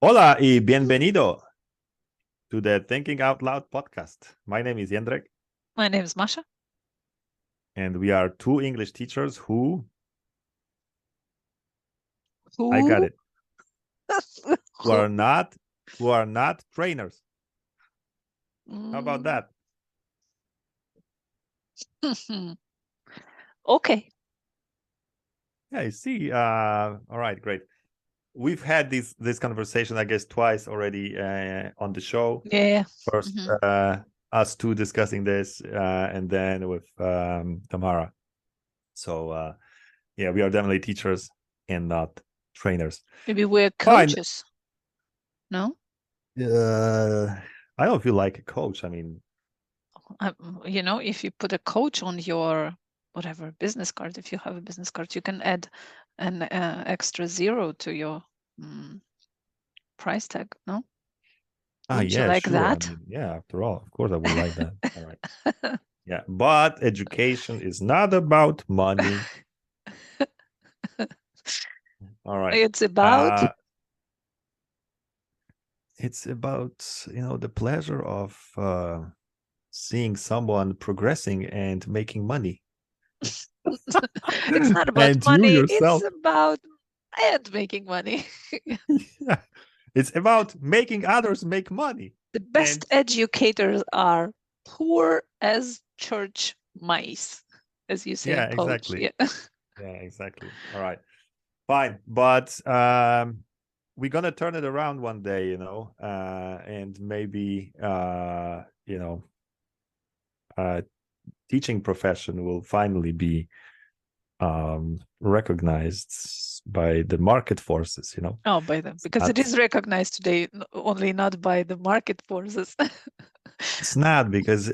Hola y bienvenido to the Thinking Out Loud podcast. My name is Jedrek. My name is Masha. And we are two English teachers who... I got it. who are not trainers. How about that? Okay. Yeah, you see. All right, great. We've had this conversation, I guess, twice already on the show. Yeah. First, us two discussing this, and then with Tamara. So, yeah, we are definitely teachers and not trainers. Maybe we're coaches. No? I don't feel like a coach. I mean, if you put a coach on your whatever business card, if you have a business card, you can add an extra 0 to your price tag. No? Would you like sure. that? I mean, yeah, after all, of course I would like that. All right. Yeah, but education is not about money. All right. It's about the pleasure of seeing someone progressing and making money. It's not about money. It's about making money. Yeah. It's about making others make money. The best educators are poor as church mice, as you say. Yeah, in Polish. Exactly. Yeah. Yeah, exactly. All right, fine. But we're gonna turn it around one day, and maybe teaching profession will finally be recognized by the market forces. Oh, by them, because it is recognized today, only not by the market forces. It's not, because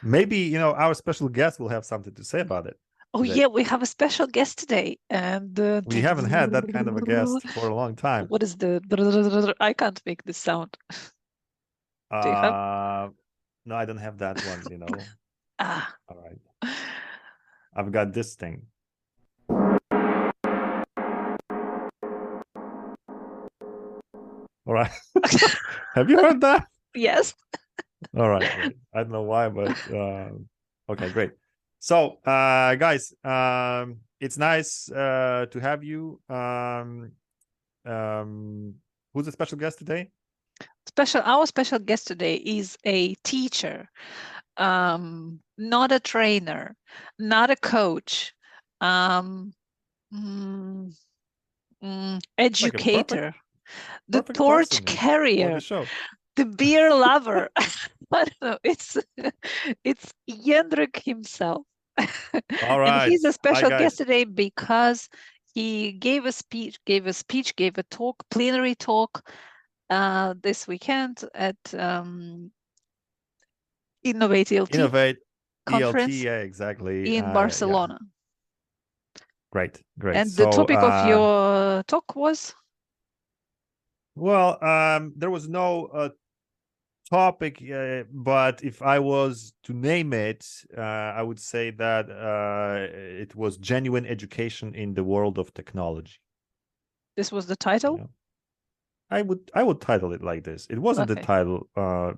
maybe our special guest will have something to say about it. Oh today. Yeah, we have a special guest today, and we haven't had that kind of a guest for a long time. What is the? I can't make this sound. Do you have? No, I don't have that one. All right. I've got this thing. All right. Have you heard that? Yes. All right. Great. I don't know why, but okay, great. So, guys, it's nice to have you. Who's the special guest today? Our special guest today is a teacher, not a trainer, not a coach, educator, the torch carrier, the beer lover. I don't know. It's Jedrek himself. All right. And he's a special guest today because he gave a talk, plenary talk, this weekend at Innovate ELT conference. Yeah, exactly. In Barcelona. Yeah. Great. And the topic of your talk was? Well, there was no topic, but if I was to name it, I would say that it was genuine education in the world of technology. This was the title? Yeah. I would title it like this. It wasn't the title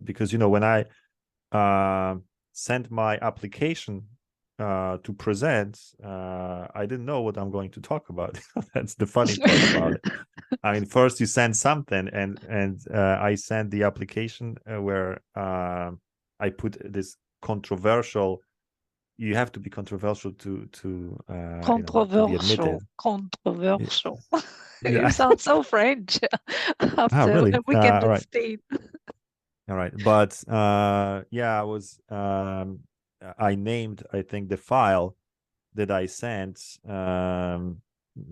because when I sent my application to present, I didn't know what I'm going to talk about. That's the funny part about it. I mean, first you send something, and I sent the application where I put this controversial. You have to be controversial to be admitted. Controversial. You sound so French after really? a weekend in Spain. All right, but yeah, I named, I think, the file that I sent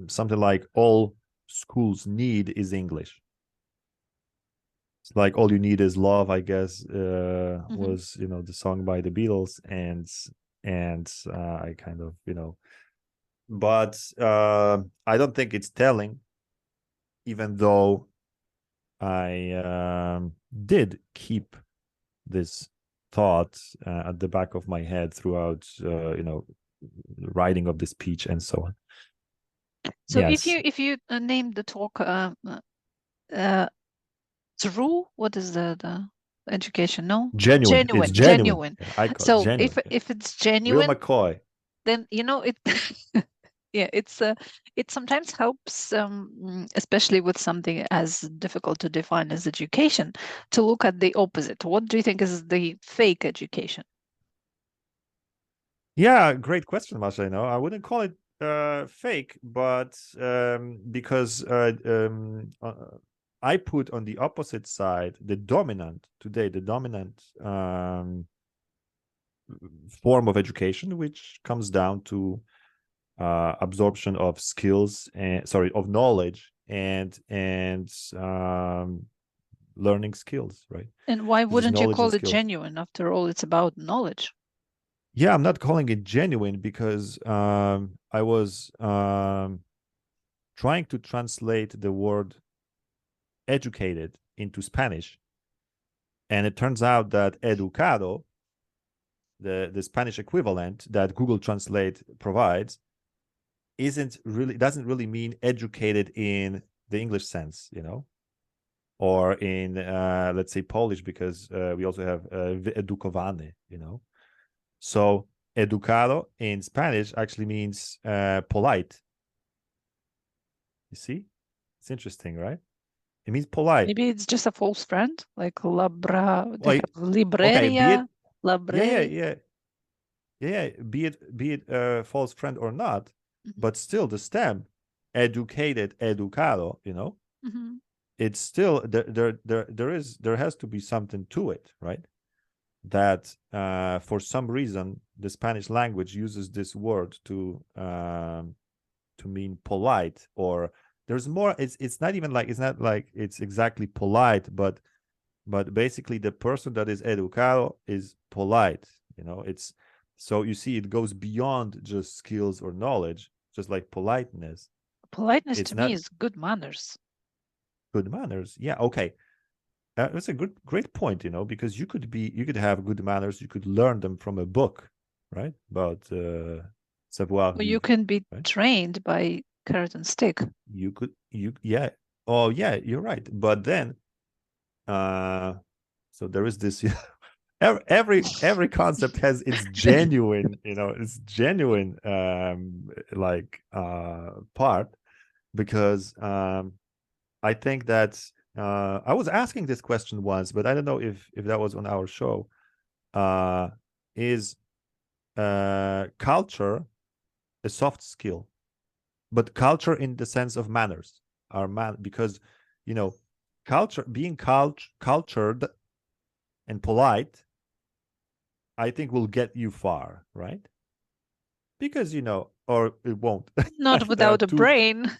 something like all schools need is English. It's like all you need is love, I guess, was the song by the Beatles, and I kind of but I don't think it's telling, even though I did keep this thought at the back of my head throughout writing of the speech and so on. So yes. if you name the talk true. What is the education? No, Genuine. It's genuine. genuine. Yeah, I call it So genuine. Yeah. if it's Real genuine, McCoy. then it yeah, it sometimes helps, especially with something as difficult to define as education, to look at the opposite. What do you think is the fake education? Yeah, great question, Masha. I wouldn't call it fake, but because I put on the opposite side the dominant form of education, which comes down to absorption of skills and of knowledge and learning skills, right? And why This is wouldn't you knowledge and call it skills. genuine? After all, it's about knowledge. Yeah, I'm not calling it genuine because I was trying to translate the word educated into Spanish. And it turns out that educado, the Spanish equivalent that Google Translate provides, doesn't really mean educated in the English sense, or in let's say Polish, because we also have educowany, So educado in Spanish actually means polite. You see? It's interesting, right? It means polite. Maybe it's just a false friend, like labra, they Well, have okay, be it libreria, library. yeah, be it a false friend or not, Mhm. but still the stem, educated, educado, Mhm. it's still there has to be something to it, right? That for some reason the Spanish language uses this word to mean polite, or there's more. It's not even like, it's not like it's exactly polite, but basically the person that is educado is polite. It's, so you see, it goes beyond just skills or knowledge, just like politeness. Politeness It's to me not is good manners. good manners. Yeah, okay. That's a great point, because you could have good manners, you could learn them from a book, right? About savoir Or you vivre, can be right? trained by carrot and stick. Yeah. Oh yeah, you're right. But then so there is this every concept has its genuine, its genuine like part, because I think that I was asking this question once, but I don't know if that was on our show. Is culture a soft skill? But culture in the sense of manners, because culture, being cultured and polite, I think will get you far, right? Because or it won't. Not There are without a two. brain.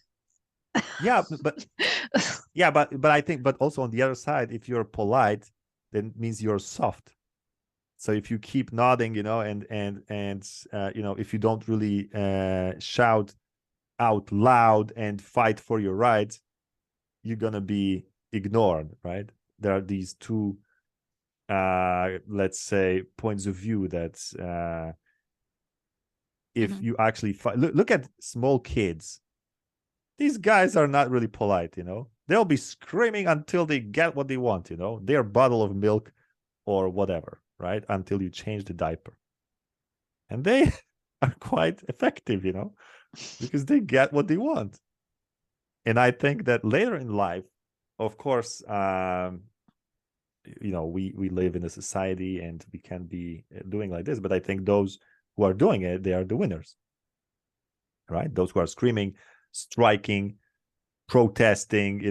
Yeah, but I think, but also on the other side, if you're polite, then it means you're soft. So if you keep nodding, and if you don't really shout out loud and fight for your rights, you're gonna be ignored, right? There are these two let's say points of view that if you actually fight, look at small kids. These guys are not really polite, they'll be screaming until they get what they want, their bottle of milk or whatever, right? Until you change the diaper. And they are quite effective, because they get what they want. And I think that later in life, of course, we live in a society and we can be doing like this, but I think those who are doing it, they are the winners, right? Those who are screaming, striking, protesting,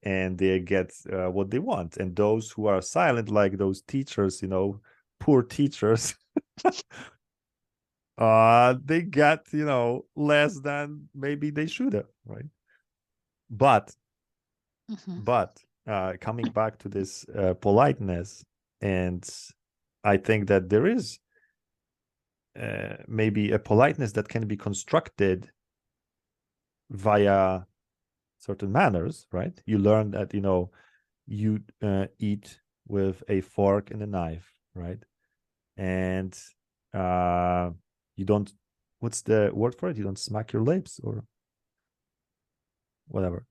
and they get what they want. And those who are silent, like those teachers, poor teachers, they get less than maybe they should have, right? But coming back to this politeness, and I think that there is maybe a politeness that can be constructed via certain manners, right? You learn that you eat with a fork and a knife, right? And you don't, what's the word for it? You don't smack your lips or whatever.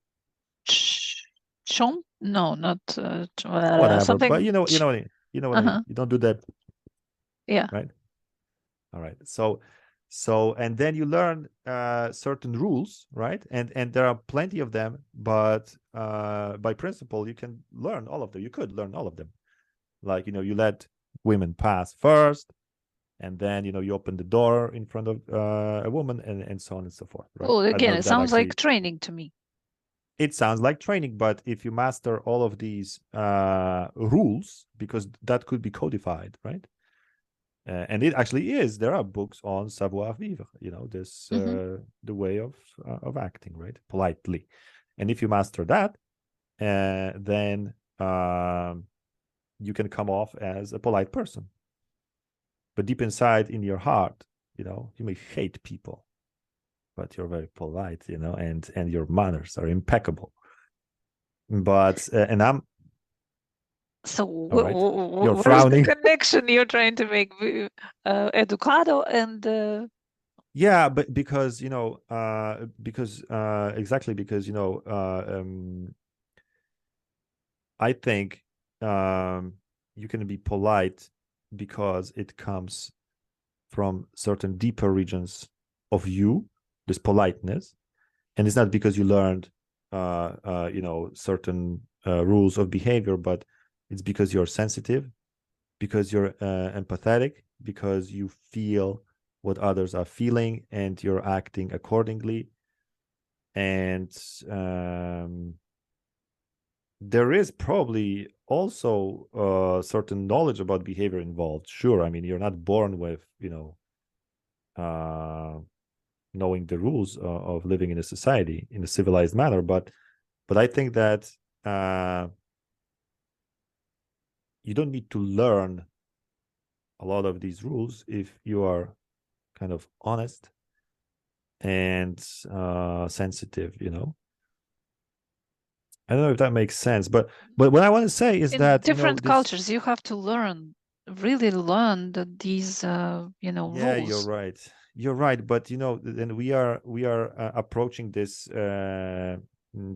Chom? No, not Whatever. something. But you know what I mean. You know what I mean. You don't do that. Yeah. Right. All right. So and then you learn certain rules, right? And there are plenty of them, but by principle you can learn all of them. You could learn all of them. Like, you know, you let women pass first, and then, you know, you open the door in front of a woman, and so on and so forth, right? Well, again, it sounds like training to me. It sounds like training, but if you master all of these rules, because that could be codified, right? And it actually is. There are books on savoir vivre, you know, this the way of acting, right? Politely. And if you master that, then you can come off as a polite person. But deep inside in your heart, you know, you may hate people, but you're very polite, you know, and your manners are impeccable. But and I'm so right. You're where's frowning. the connection you're trying to make educado and yeah, but because, you know, exactly because, you know, I think you can be polite because it comes from certain deeper regions of you, this politeness, and it's not because you learned you know, certain rules of behavior, but it's because you're sensitive, because you're empathetic, because you feel what others are feeling and you're acting accordingly. And there is probably also certain knowledge about behavior involved. Sure, I mean, you're not born with, you know, knowing the rules of living in a society in a civilized manner, but I think that you don't need to learn a lot of these rules if you are kind of honest and sensitive, you know. I don't know if that makes sense, but what I want to say is in that, different you know, cultures you have to really learn these you know, yeah, rules. you're right, but you know, then we are approaching this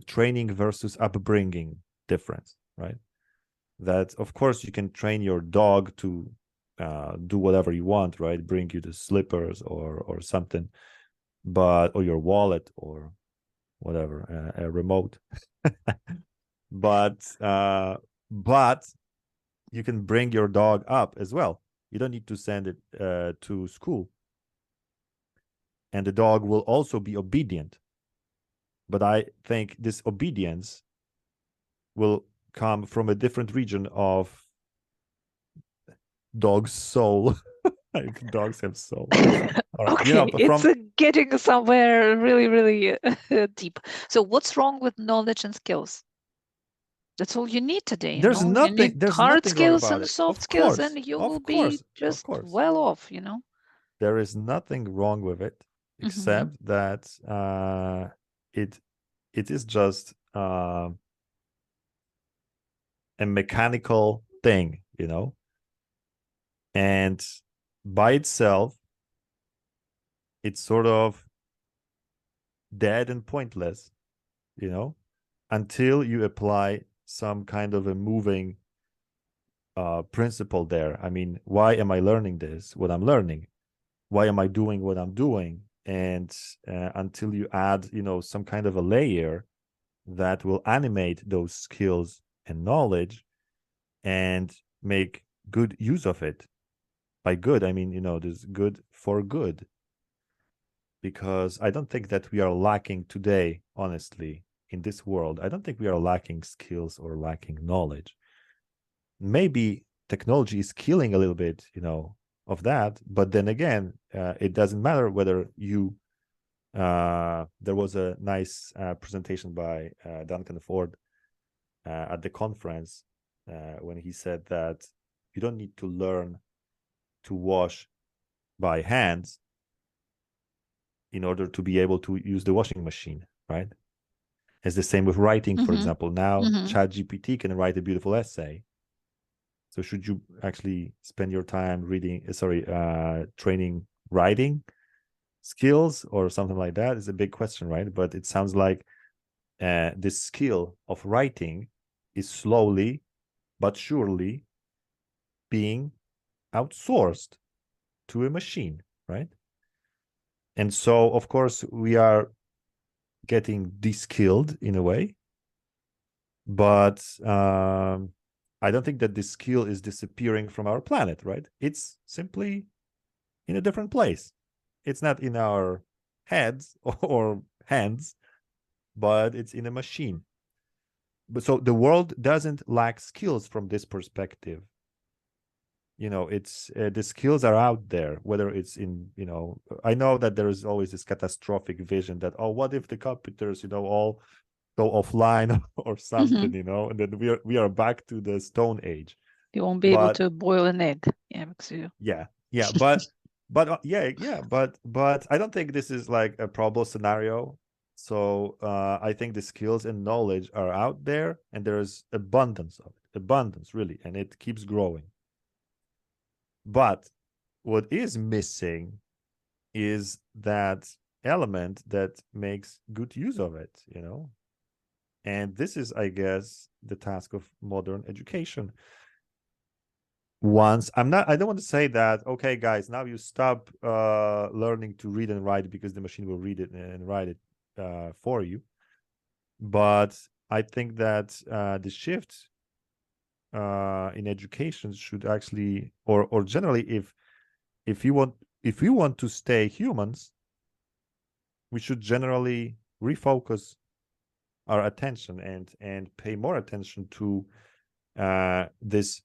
training versus upbringing difference, right? That of course you can train your dog to do whatever you want, right? Bring you the slippers or something, but or your wallet or whatever, a remote. but you can bring your dog up as well. You don't need to send it to school, and the dog will also be obedient. But I think this obedience will come from a different region of dog's soul. Like dogs have soul. Right. Okay, you know, it's getting somewhere really deep. So what's wrong with knowledge and skills? That's all you need today. there's You know, nothing you need there's hard nothing wrong skills about and it. soft skills, and you will be just well off, you know. There is nothing wrong with it, except that it is just a mechanical thing, you know, and by itself it's sort of dead and pointless, you know, until you apply some kind of a moving principle there. I mean, why am I learning this? What I'm learning? Why am I doing what I'm doing? And until you add, you know, some kind of a layer that will animate those skills and knowledge and make good use of it. By good, I mean, you know, this good for good. Because I don't think that we are lacking today, honestly, in this world. I don't think we are lacking skills or lacking knowledge. Maybe technology is killing a little bit, you know, of that. But then again, it doesn't matter whether you there was a nice presentation by Duncan Ford at the conference when he said that you don't need to learn to wash by hands in order to be able to use the washing machine, right? It's the same with writing, for example. Now ChatGPT can write a beautiful essay. So should you actually spend your time training writing skills or something like that is a big question, right? But it sounds like this skill of writing is slowly but surely being outsourced to a machine, right? And so, of course, we are getting de-skilled in a way, but I don't think that this skill is disappearing from our planet, right? It's simply in a different place. It's not in our heads or hands, but it's in a machine. But so the world doesn't lack skills from this perspective. You know, it's the skills are out there, whether it's in, you know, I know that there is always this catastrophic vision that, oh, what if the computers, you know, all go offline or something, you know, and then we are back to the Stone Age. You won't be able to boil an egg. Yeah, because you... yeah, but but I don't think this is like a probable scenario. So I think the skills and knowledge are out there, and there's abundance of it, abundance really, and it keeps growing. But what is missing is that element that makes good use of it, you know. And this is, I guess, the task of modern education. I don't want to say that, okay, guys, now you stop learning to read and write because the machine will read it and write it for you. But I think that the shift in education should actually, or generally, if we want to stay humans, we should generally refocus our attention and pay more attention to this.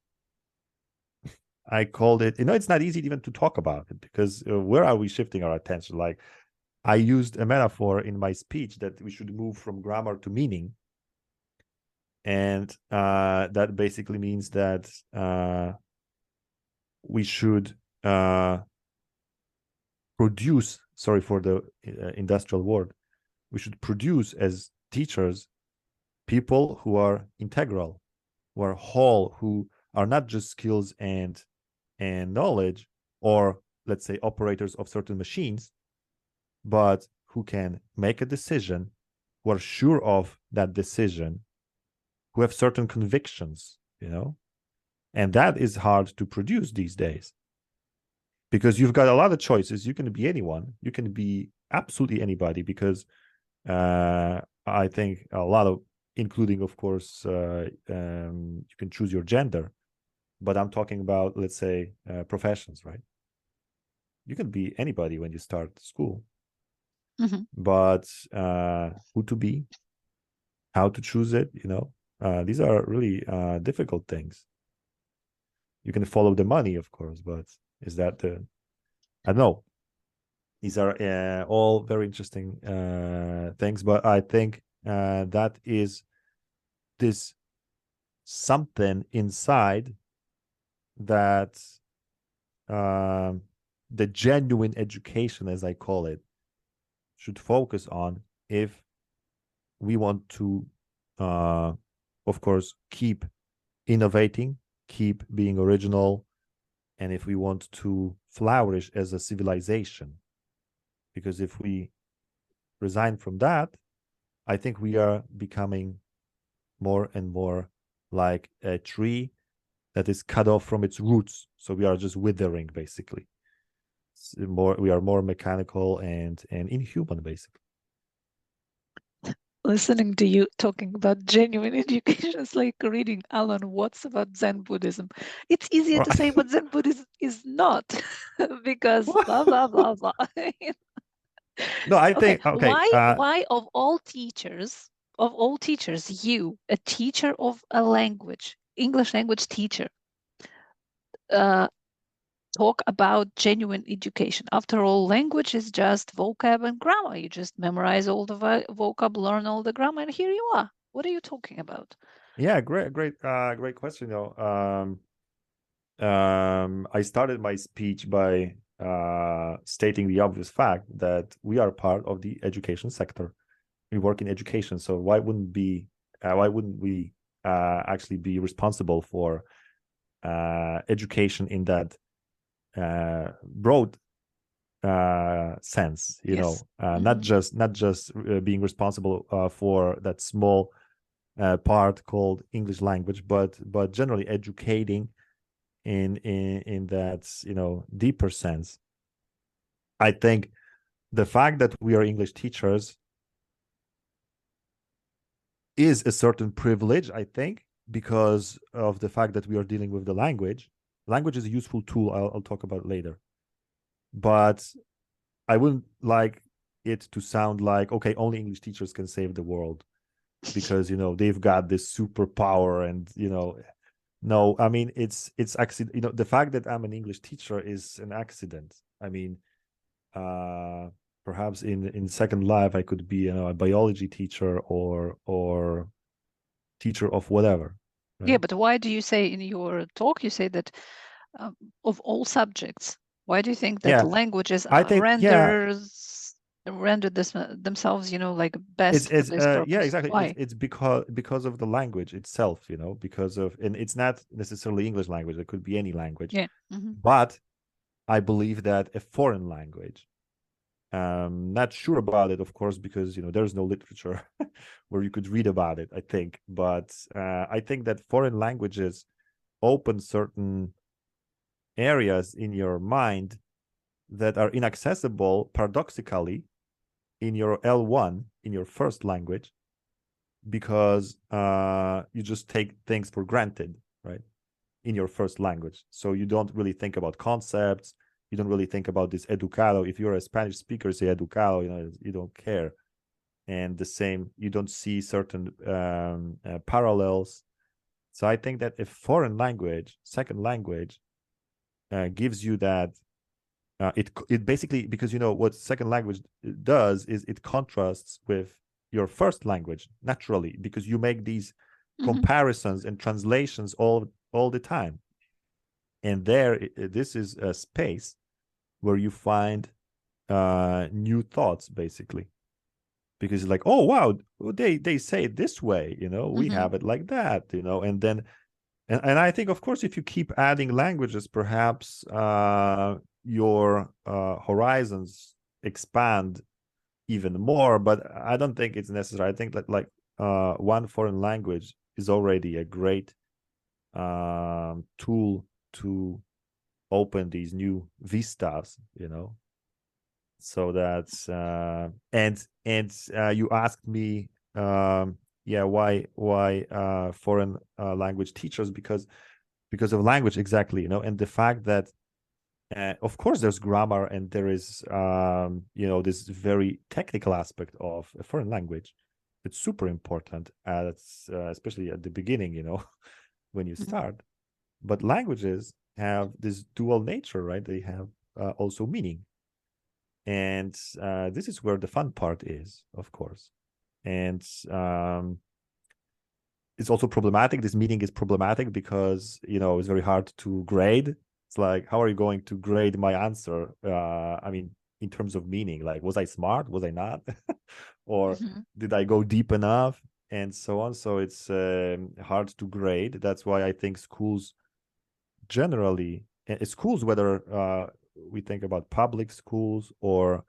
I called it, you know, it's not easy even to talk about it, because where are we shifting our attention? Like, I used a metaphor in my speech that we should move from grammar to meaning. And that basically means that we should produce, sorry for the industrial word, we should produce as teachers people who are integral, who are whole, who are not just skills and knowledge, or let's say operators of certain machines, but who can make a decision, who are sure of that decision, who have certain convictions, you know. And that is hard to produce these days, because you've got a lot of choices. You can be anyone, you can be absolutely anybody, because I think a lot of, including of course you can choose your gender, but I'm talking about, let's say, professions, right? You can be anybody when you start school. But who to be, how to choose it, you know, these are really difficult things. You can follow the money, of course, but is that the, I don't know. These are all very interesting things, but I think that is this something inside that the genuine education, as I call it, should focus on, if we want to, of course, keep innovating, keep being original, and if we want to flourish as a civilization. Because if we resign from that, I think we are becoming more and more like a tree that is cut off from its roots. So we are just withering, basically. We are more mechanical and inhuman, basically. Listening to you talking about genuine education is like reading Alan Watts about Zen Buddhism. It's easier to say what Zen Buddhism is not, because blah blah blah blah. No, I think okay. Why of all teachers, you, a teacher of a language, English language teacher, talk about genuine education? After all, language is just vocab and grammar. You just memorize all the vocab, learn all the grammar, and here you are. What are you talking about? Yeah, great question, though. I started my speech by stating the obvious fact that we are part of the education sector. We work in education, so why wouldn't we actually be responsible for education in that broad sense, Yes. not just being responsible for that small part called English language, but generally educating in that deeper sense. I think the fact that we are English teachers is a certain privilege, I think, because of the fact that we are dealing with the language. Language is a useful tool. I'll talk about it later. But I wouldn't like it to sound like, okay, only English teachers can save the world because, they've got this superpower and, no, I mean, it's accident. The fact that I'm an English teacher is an accident. I mean, perhaps in second life I could be a biology teacher or teacher of whatever, right? Yeah, but why do you say in your talk, you say that of all subjects, why do you think that languages I think render themselves like best for this purpose? Yeah, exactly. Why? It's because of the language itself, because of, and it's not necessarily English language, it could be any language. Yeah. But I believe that a foreign language, not sure about it, of course, because there's no literature where you could read about it, I think. But I think that foreign languages open certain areas in your mind that are inaccessible, paradoxically, in your L1, in your first language, because you just take things for granted, right? In your first language. So you don't really think about concepts. You don't really think about this educado. If you're a Spanish speaker, say educado, you don't care. And the same, you don't see certain parallels. So I think that a foreign language, second language, gives you that. It basically, because what second language does is it contrasts with your first language naturally, because you make these comparisons and translations all the time. And this is a space where you find new thoughts, basically, because it's like, oh wow, they say it this way, we have it like that, and then and I think, of course, if you keep adding languages, perhaps your horizons expand even more, but I don't think it's necessary. I think that one foreign language is already a great tool to open these new vistas, so that's and you asked me why foreign language teachers, because of language, exactly, and the fact that of course there's grammar and there is this very technical aspect of a foreign language. It's super important, especially at the beginning, when you start. But languages have this dual nature, right? They have also meaning. And this is where the fun part is, of course. And it's also problematic. This meaning is problematic because, it's very hard to grade. It's like, how are you going to grade my answer? I mean, in terms of meaning, like, was I smart? Was I not? Or did I go deep enough? And so on. So it's hard to grade. That's why I think schools generally, schools, whether we think about public schools or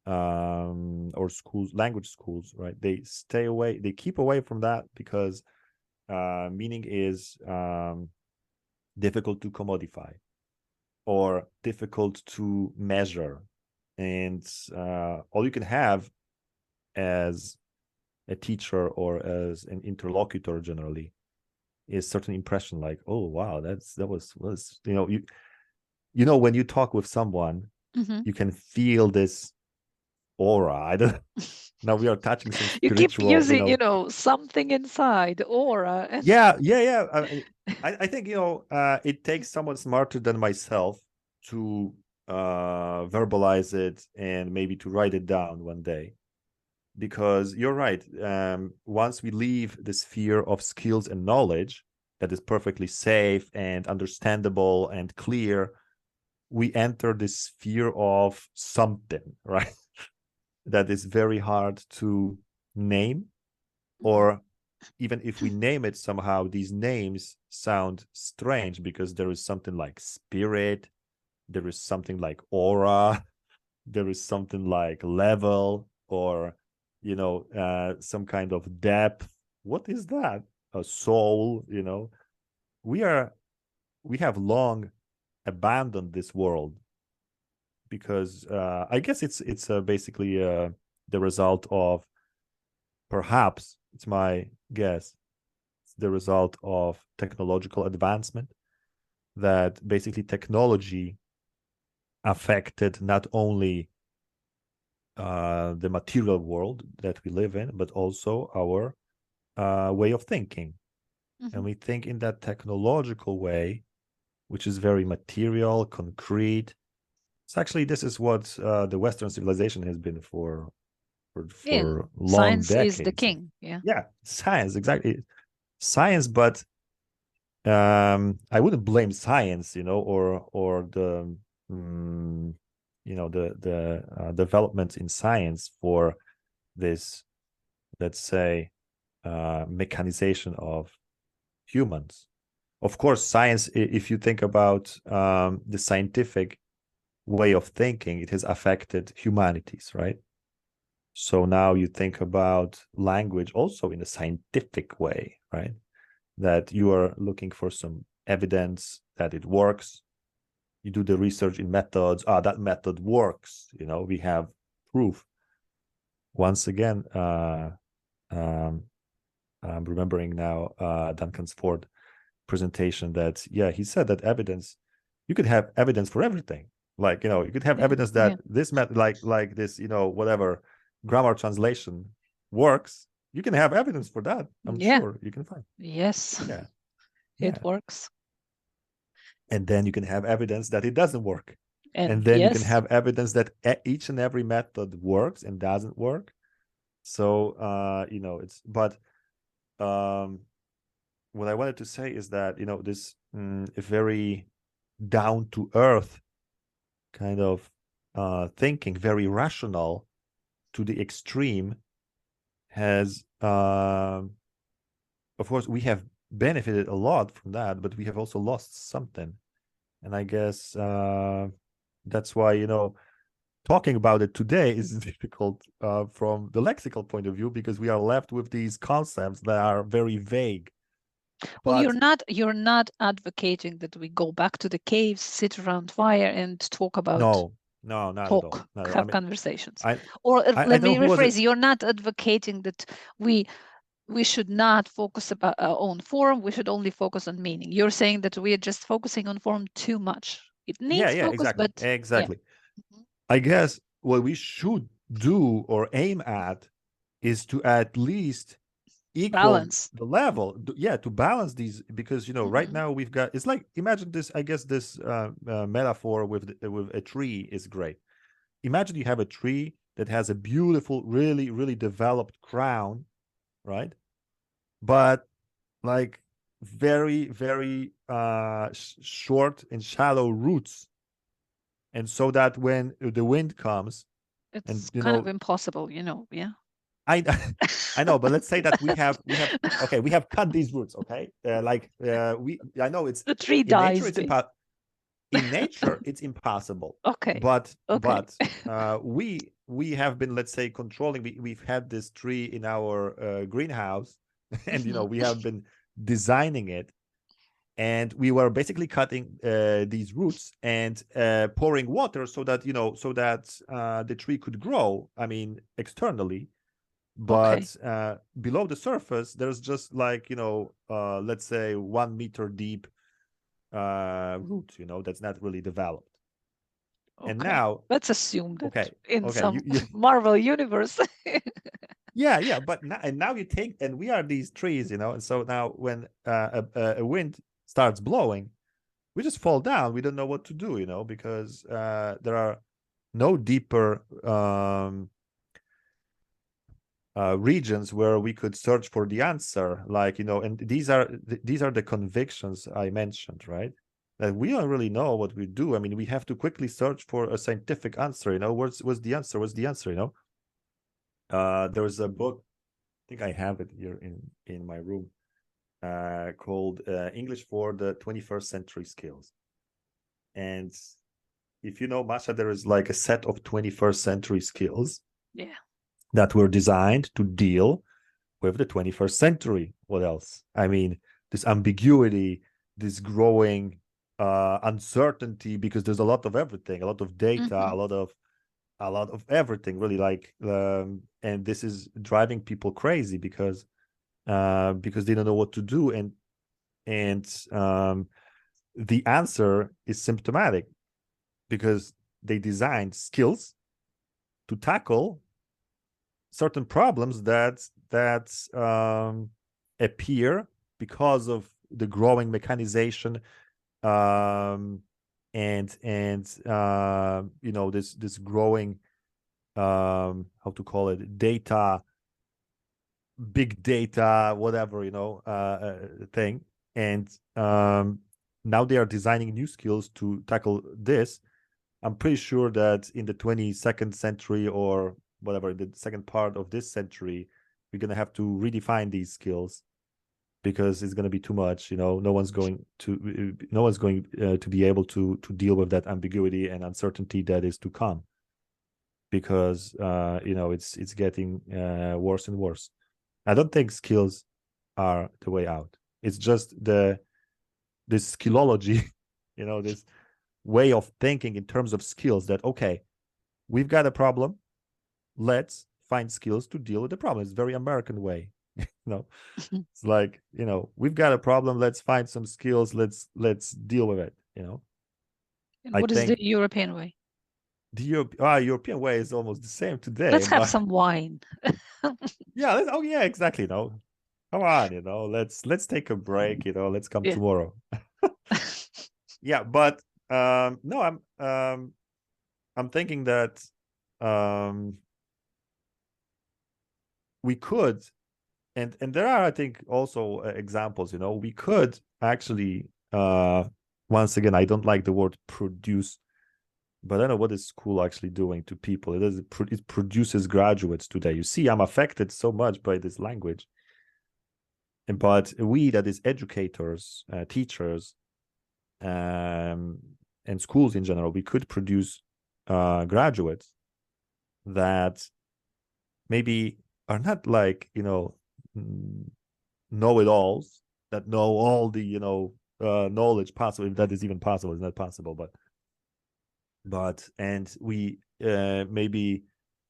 schools, language schools, right? They keep away from that because meaning is difficult to commodify or difficult to measure. And all you can have as a teacher or as an interlocutor generally is certain impression, like, oh wow, that was when you talk with someone, you can feel this aura. I don't now we are touching some spiritual, you keep using something inside, aura. Yeah. I think it takes someone smarter than myself to verbalize it and maybe to write it down one day, because you're right. Once we leave the sphere of skills and knowledge that is perfectly safe and understandable and clear, we enter the sphere of something, right? That is very hard to name, or even if we name it, somehow these names sound strange because there is something like spirit, there is something like aura, there is something like level or, you know, some kind of depth. What is that? A soul, you know? We have long abandoned this world because I guess it's basically the result of, perhaps it's my guess, it's the result of technological advancement, that basically technology affected not only the material world that we live in, but also our way of thinking. And we think in that technological way, which is very material, concrete. It's actually, this is what the Western civilization has been for long Science decades. is the king. Yeah. Yeah, science, exactly. Science, but I wouldn't blame science, you know, or the you know, the developments in science for this, let's say, mechanization of humans. Of course, science, if you think about the scientific way of thinking, it has affected humanities, right? So now you think about language also in a scientific way, right? That you are looking for some evidence that it works. You do the research in methods. That method works. You know, we have proof. Once again, I'm remembering now Duncan's Ford presentation that, yeah, he said that evidence, you could have evidence for everything. Like, you know, you could have evidence that this method, like this, you know, whatever grammar translation works. You can have evidence for that. I'm sure you can find. Yes. Yeah. It works. And then you can have evidence that it doesn't work. And then you can have evidence that each and every method works and doesn't work. So, you know, but what I wanted to say is that, you know, this very down to earth kind of thinking, very rational to the extreme, has, of course, we have benefited a lot from that, but we have also lost something. And I guess that's why, you know, talking about it today is difficult from the lexical point of view, because we are left with these concepts that are very vague. Well, you're not advocating that we go back to the caves, sit around fire, and talk about no, not at all. Have conversations. Let me rephrase. You're not advocating that we should not focus on form. We should only focus on meaning. You're saying that we are just focusing on form too much. It needs focus, exactly. I guess what we should do or aim at is to at least equal the level, to balance these, because, you know, right now we've got, it's like, imagine this, I guess this metaphor with a tree is great. Imagine you have a tree that has a beautiful, really, really developed crown, right? But like very, very short and shallow roots. And so that when the wind comes, it's and, you kind know, of impossible, you know. I know, but let's say that we have okay, we have cut these roots, okay? I know it's the tree dies. In nature, it's impossible. Okay. But we have been, let's say, controlling. We've had this tree in our greenhouse, and you know, we have been designing it, and we were basically cutting these roots and pouring water so that, you know, the tree could grow. I mean, externally. But below the surface, there's just like, you know, let's say 1 meter deep root, you know, that's not really developed. And now let's assume that in some Marvel universe. But now you take, and we are these trees, you know, and so now when a wind starts blowing, we just fall down. We don't know what to do, you know, because there are no deeper regions where we could search for the answer, like, you know, and these are the convictions I mentioned, right? That we don't really know what we do. I mean, we have to quickly search for a scientific answer, you know. What's the answer? What's the answer, you know? There's a book, I think I have it here in my room, called English for the 21st Century Skills. And if you know, Masha, there is like a set of 21st century skills that were designed to deal with the 21st century. What else? I mean, this ambiguity, this growing uncertainty, because there's a lot of everything, a lot of data, a lot of everything, really, like, and this is driving people crazy because they don't know what to do, and the answer is symptomatic, because they designed skills to tackle certain problems that appear because of the growing mechanization, and you know, this growing, how to call it, data, big data, whatever, you know, thing. And now they are designing new skills to tackle this. I'm pretty sure that in the 22nd century, or whatever, the second part of this century, we're going to have to redefine these skills, because it's going to be too much. You know, no one's going to be able to deal with that ambiguity and uncertainty that is to come, because you know, it's getting worse and worse. I don't think skills are the way out. It's just this skillology, you know, this way of thinking in terms of skills, that, okay, we've got a problem, let's find skills to deal with the problem. It's a very American way. You know, it's like, you know, we've got a problem, let's find some skills, let's deal with it, you know. And what is the European way? The European way is almost the same today. Let's have some wine. Yeah, oh yeah, exactly. No, come on, you know, let's take a break, you know, let's come tomorrow. Yeah, but no, I'm thinking that we could, and there are, I think, also examples, you know, we could actually, once again, I don't like the word produce, but I don't know what is school actually doing to people. It produces graduates today. You see, I'm affected so much by this language. But we, that is educators, teachers, and schools in general, we could produce graduates that maybe are not like, you know, know-it-alls that know all the, you know, knowledge possible, if that is even possible. It's not possible, but and we maybe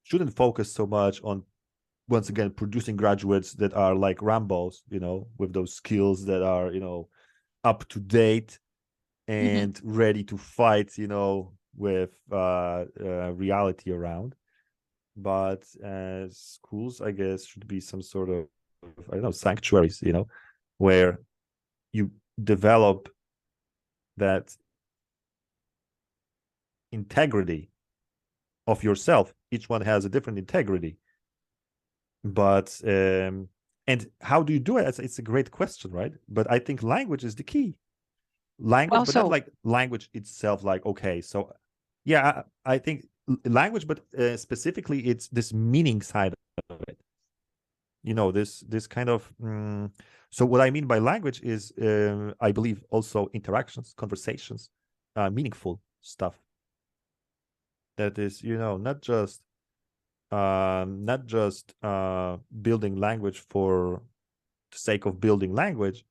shouldn't focus so much on, once again, producing graduates that are like Rambos, you know, with those skills that are, you know, up to date and ready to fight, you know, with reality around. But schools, I guess, should be some sort of, I don't know, sanctuaries, you know, where you develop that integrity of yourself. Each one has a different integrity, but and how do you do it? It's a great question, right? But I think language is the key. Language, but not like language itself, like, okay, so yeah, I think language, but specifically it's this meaning side of it, you know, this kind of so what I mean by language is I believe also interactions, conversations, meaningful stuff, that is, you know, not just building language for the sake of building language,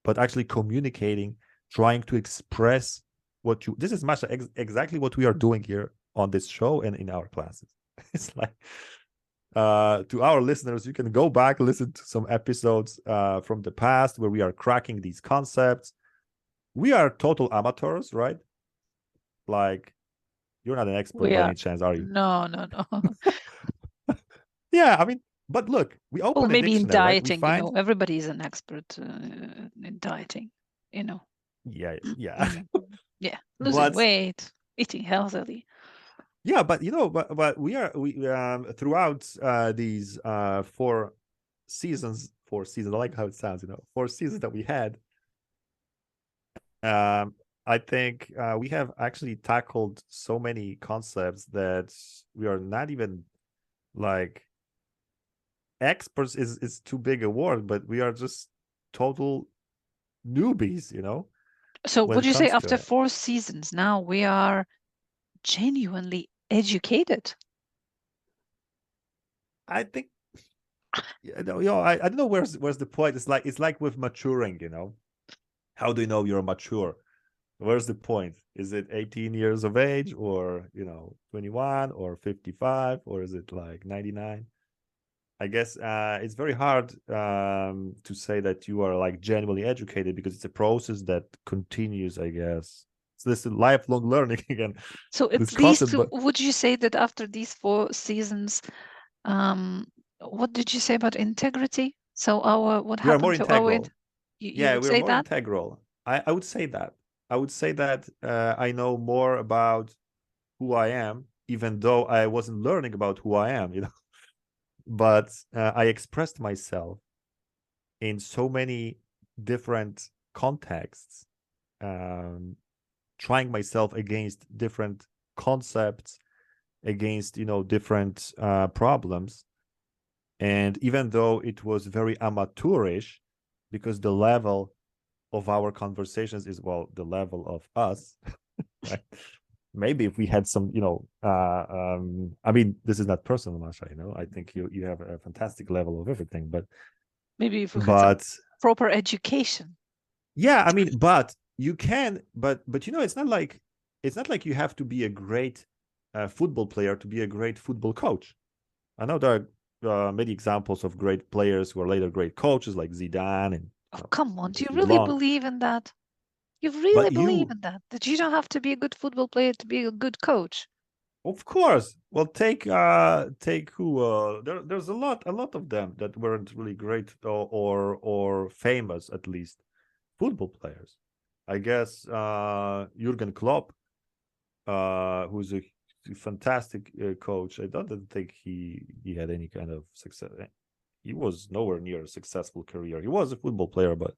but actually communicating, trying to express what you, this is, Masha, exactly what we are doing here on this show and in our classes. It's like, to our listeners, you can go back, listen to some episodes from the past where we are cracking these concepts. We are total amateurs, right? Like, you're not an expert by any chance, are you? No. Yeah, I mean, but look, we open a maybe dictionary, in dieting, right? you know, everybody is an expert in dieting, you know. Yeah. Yeah, losing weight, eating healthily. Yeah, but you know, but we throughout these 4 seasons, I like how it sounds, you know, 4 seasons that we had. I think we have actually tackled so many concepts that we are not even like experts, is too big a word, but we are just total newbies, you know. So would you say after 4 seasons now we are genuinely educated? I think, I don't know where's the point. It's like with maturing, how do you know you're mature? Where's the point? Is it 18 years of age, or 21 or 55, or is it like 99? I guess it's very hard to say that you are like genuinely educated, because it's a process that continues, I guess. So this is lifelong learning again. So at This least, concept, but would you say that after these 4 seasons, what did you say about integrity? So what we are more happened to our, integral. you Yeah, would we're say more that? integral. I would say that. I would say that I know more about who I am, even though I wasn't learning about who I am, But I expressed myself in so many different contexts, trying myself against different concepts, against different problems. And even though it was very amateurish, because the level of our conversations is, well, the level of us, right? Maybe if we had some, I mean, this is not personal, Masha, I think you have a fantastic level of everything, but Maybe if we had some proper education. Yeah, I mean, but you can, but it's not like you have to be a great football player to be a great football coach. I know there are many examples of great players who are later great coaches, like Zidane and. Oh, come on! Do you Mostly really long. believe in that? You really But believe in that? That you don't have to be a good football player to be a good coach? of course. Well, take who there's a lot of them that weren't really great or famous, at least football players. I guess Jurgen Klopp, who's a fantastic coach. I don't think he had any kind of success. He was nowhere near a successful career. He was a football player, but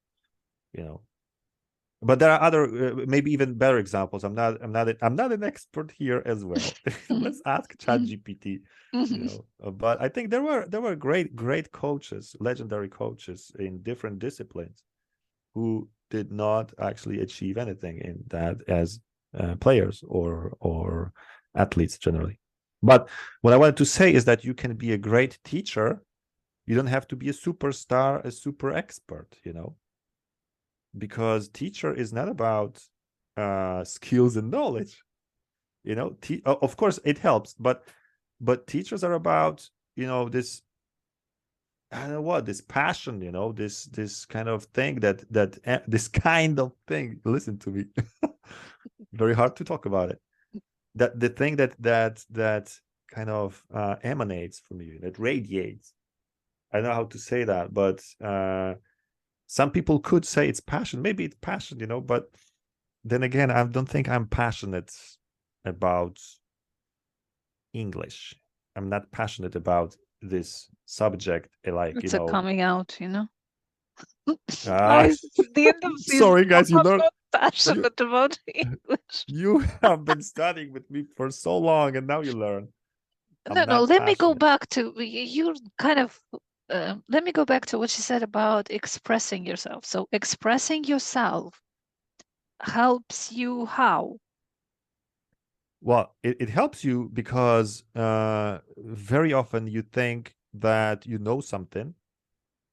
but there are other maybe even better examples. I'm not an expert here as well. Let's ask ChatGPT. But I think there were great coaches, legendary coaches in different disciplines, who did not actually achieve anything in that as players or athletes generally. But what I wanted to say is that you can be a great teacher. You don't have to be a superstar, a super expert, because teacher is not about skills and knowledge. Of course it helps, but teachers are about this, I don't know what, this passion, this kind of thing this kind of thing. Listen to me. Very hard to talk about it. That the thing that kind of emanates from you, that radiates. I don't know how to say that, but some people could say it's passion. Maybe it's passion, but then again, I don't think I'm passionate about English. I'm not passionate about this subject. It's a coming out, Ah, the end of season sorry, guys, I'm not passionate about English. You have been studying with me for so long, and now you learn. No, let me go back to you kind of let me go back to what you said about expressing yourself. So expressing yourself helps you how? Well, it helps you because very often you think that you know something,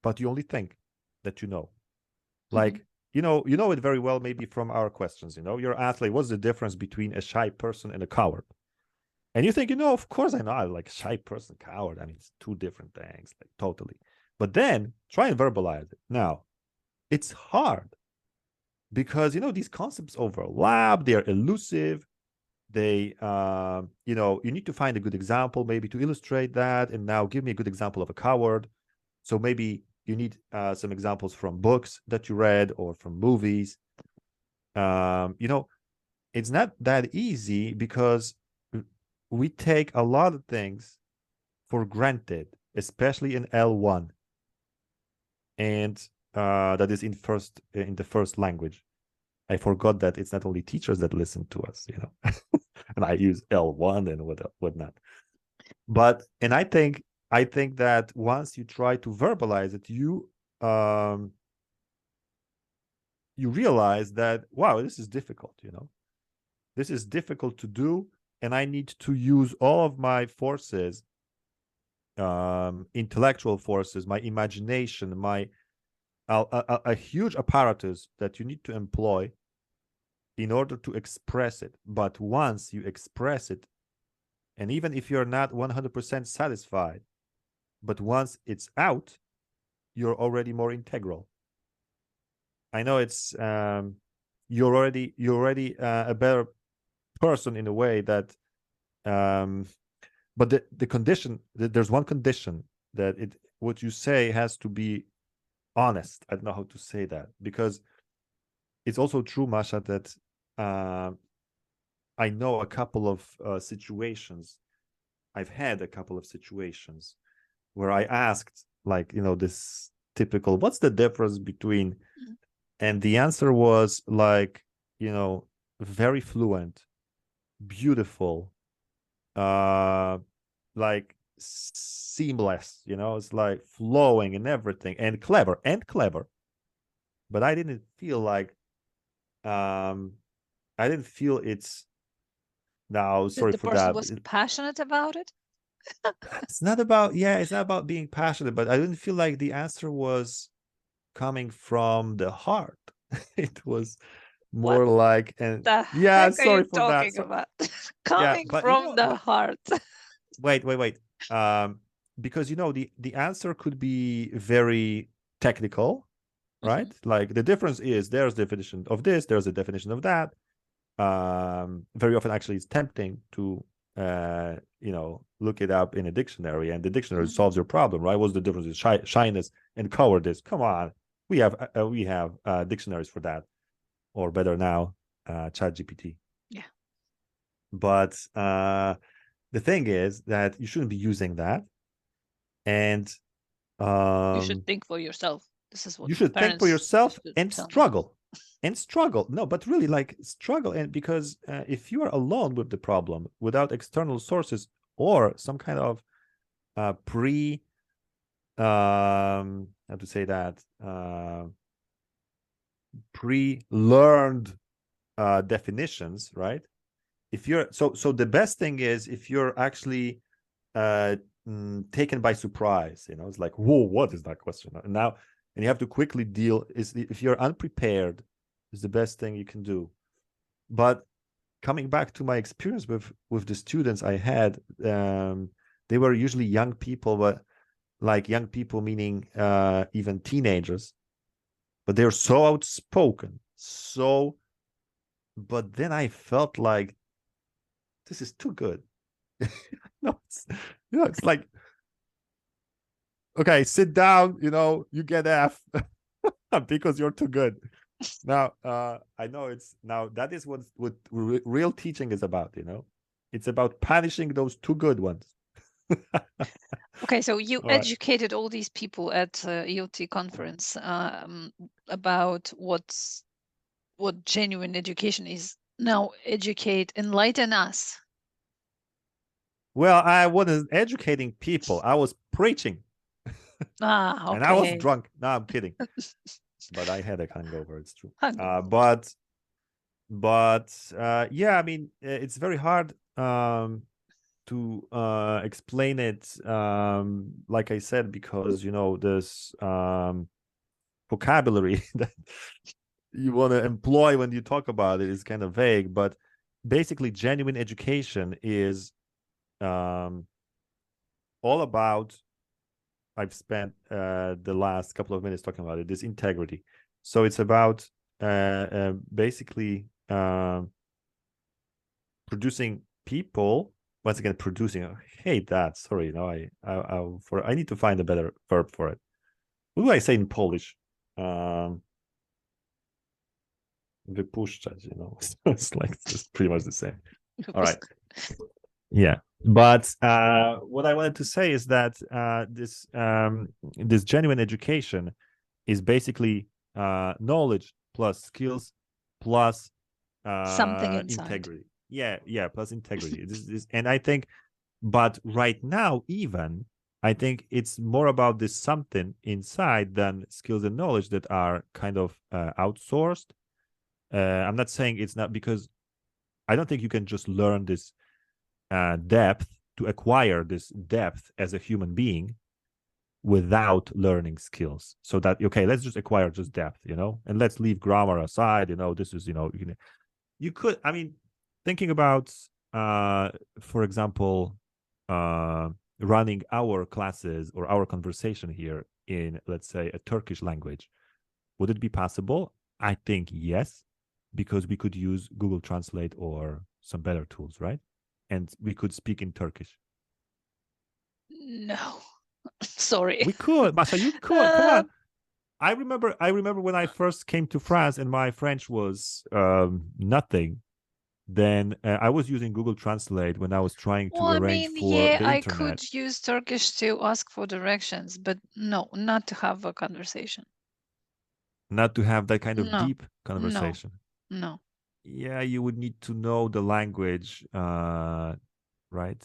but you only think that you know. Like, you know it very well, maybe from our questions, you're asked, like, what's the difference between a shy person and a coward? And you think, of course I know. I like shy person, coward. I mean, it's two different things, like totally. But then try and verbalize it. Now, it's hard because, these concepts overlap. They're elusive. They, you need to find a good example maybe to illustrate that. And now give me a good example of a coward. So maybe you need some examples from books that you read or from movies. It's not that easy because we take a lot of things for granted, especially in L1, and that is in the first language. I forgot that it's not only teachers that listen to us, and I use L1 and whatnot. But and I think that once you try to verbalize it, you realize that, wow, this is difficult. This is difficult to do. and I need to use all of my forces, intellectual forces, my imagination, my a huge apparatus that you need to employ in order to express it. But once you express it, and even if you're not 100% satisfied, but once it's out, you're already more integral. I know it's you're already a better person in a way that, but the condition, there's one condition, that what you say has to be honest. I don't know how to say that, because it's also true, Masha, that I know a couple of situations. I've had a couple of situations where I asked, like, this typical, what's the difference between, and the answer was like, very fluent, beautiful, like seamless, it's like flowing and everything, and clever. But I didn't feel like, I didn't feel it's, now, sorry The for person that. was passionate about it. It's not about, it's not about being passionate, but I didn't feel like the answer was coming from the heart. It was more What like, and the yeah, heck are you sorry for that. talking So, about? yeah, Coming but from the but heart. wait. Because the answer could be very technical, right? Like, the difference is, there's definition of this, there's a definition of that. Very often, actually, it's tempting to look it up in a dictionary, and the dictionary solves your problem, right? What's the difference between shyness and cowardice? Come on, we have dictionaries for that, or better now, ChatGPT. Yeah. But the thing is that you shouldn't be using that, and You should think for yourself. This is what you should think for parents yourself should and tell me. struggle. And struggle. No, but really, like, struggle. And because if you are alone with the problem, without external sources or some kind of how to say that, pre-learned definitions, right? If you're so the best thing is if you're actually taken by surprise. It's like, whoa, what is that question now? And you have to quickly deal. If you're unprepared, is the best thing you can do. But coming back to my experience with the students I had, they were usually young people, but like young people meaning even teenagers, but they're so outspoken. But then I felt like, this is too good. No, it's like, okay, sit down, you get F because you're too good. Now, I know that is what real teaching is about, It's about punishing those too good ones. Okay, so you All right. educated all these people at ELT conference about what genuine education is. Now enlighten us. Well, I wasn't educating people. I was preaching. Okay. And I was drunk. No, I'm kidding. But I had a hangover, it's true. Yeah, I mean, it's very hard to explain it, like I said, because this vocabulary that you want to employ when you talk about it is kind of vague. But basically, genuine education is all about, I've spent the last couple of minutes talking about it, this integrity. So it's about basically producing people. Once again, producing. I hate that. Sorry, I need to find a better verb for it. What do I say in Polish? Wypuszczać, It's like, it's pretty much the same. All right. Yeah. But what I wanted to say is that this genuine education is basically knowledge plus skills plus something inside. integrity. Yeah, plus integrity. And I think, but right now, even I think it's more about this something inside than skills and knowledge that are kind of outsourced. I'm not saying it's not, because I don't think you can just learn this depth, to acquire this depth as a human being without learning skills. So that, okay, let's just acquire just depth, and let's leave grammar aside. This is, you could, I mean, thinking about, for example, running our classes or our conversation here in, let's say, a Turkish language, would it be possible? I think yes, because we could use Google Translate or some better tools, right? And we could speak in Turkish. No, sorry. We could, Masha, you could. Come on. I remember when I first came to France and my French was nothing. Then I was using Google Translate when I was trying to arrange for the I internet. could use Turkish to ask for directions, but no, not to have a conversation. Not to have that kind of deep conversation. No. Yeah, you would need to know the language, right?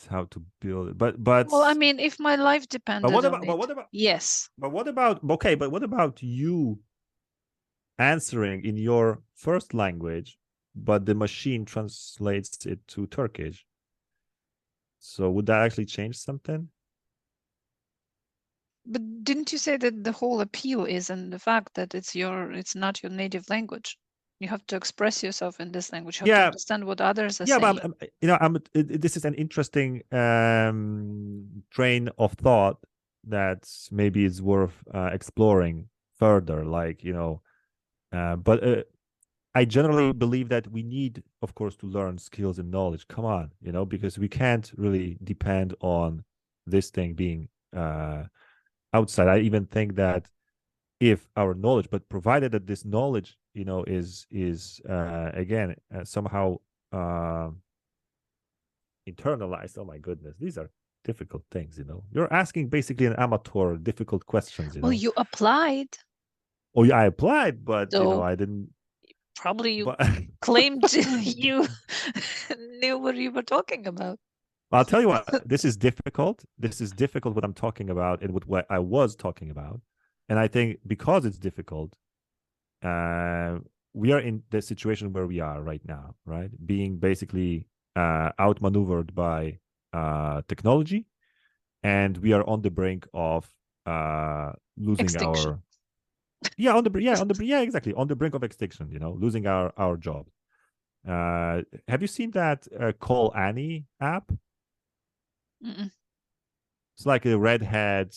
How to build it. But well, I mean, if my life depended on it, what about yes. But what about what about you answering in your first language, but the machine translates it to Turkish? So would that actually change something? But didn't you say that the whole appeal is in the fact that it's not your native language? You have to express yourself in this language. You have to understand what others are saying. But this is an interesting train of thought that maybe is worth exploring further. Like, but I generally believe that we need, of course, to learn skills and knowledge. Come on, because we can't really depend on this thing being outside. I even think that if our knowledge, but provided that this knowledge, is again somehow internalized. Oh my goodness, these are difficult things. You're asking basically an amateur difficult questions. Well, you applied. Oh, yeah, I applied, but so I didn't. Probably you claimed you knew what you were talking about. I'll tell you what, this is difficult. This is difficult what I'm talking about and what I was talking about. And I think because it's difficult, we are in the situation where we are right now, right? Being basically outmaneuvered by technology, and we are on the brink of losing extinction. our exactly, on the brink of extinction, losing our job. Have you seen that Call Annie app? Mm-mm. It's like a redhead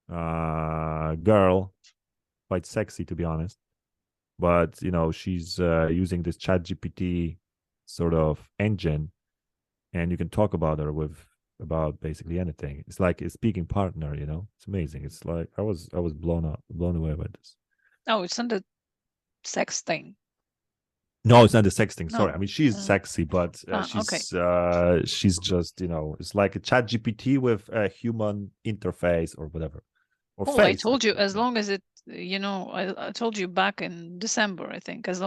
girl, quite sexy to be honest, but she's using this ChatGPT sort of engine, and you can talk about her about basically anything. It's like a speaking partner. It's amazing. It's like I was blown away by this. Oh, it's not a sex thing. No, it's not the sex thing. No. Sorry, I mean she's sexy, but she's just it's like a ChatGPT with a human interface or whatever. Or face, I told you, as long as it, I told you back in December, I think, as